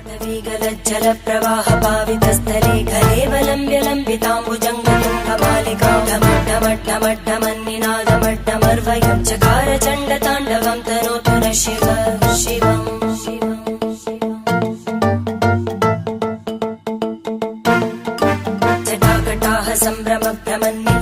जल प्रवाह पावितस्थले कलेवलम्ब्य लम्बिताम्बुजङ्गतुङ्गमालिकां ढमड्ढमड्ढमन्निनादमड्ढमर्वयं चकार चण्डताण्डवं तनोतु नः शिव शिवम् जटाकटाः सम्भ्रमभ्रमन्नि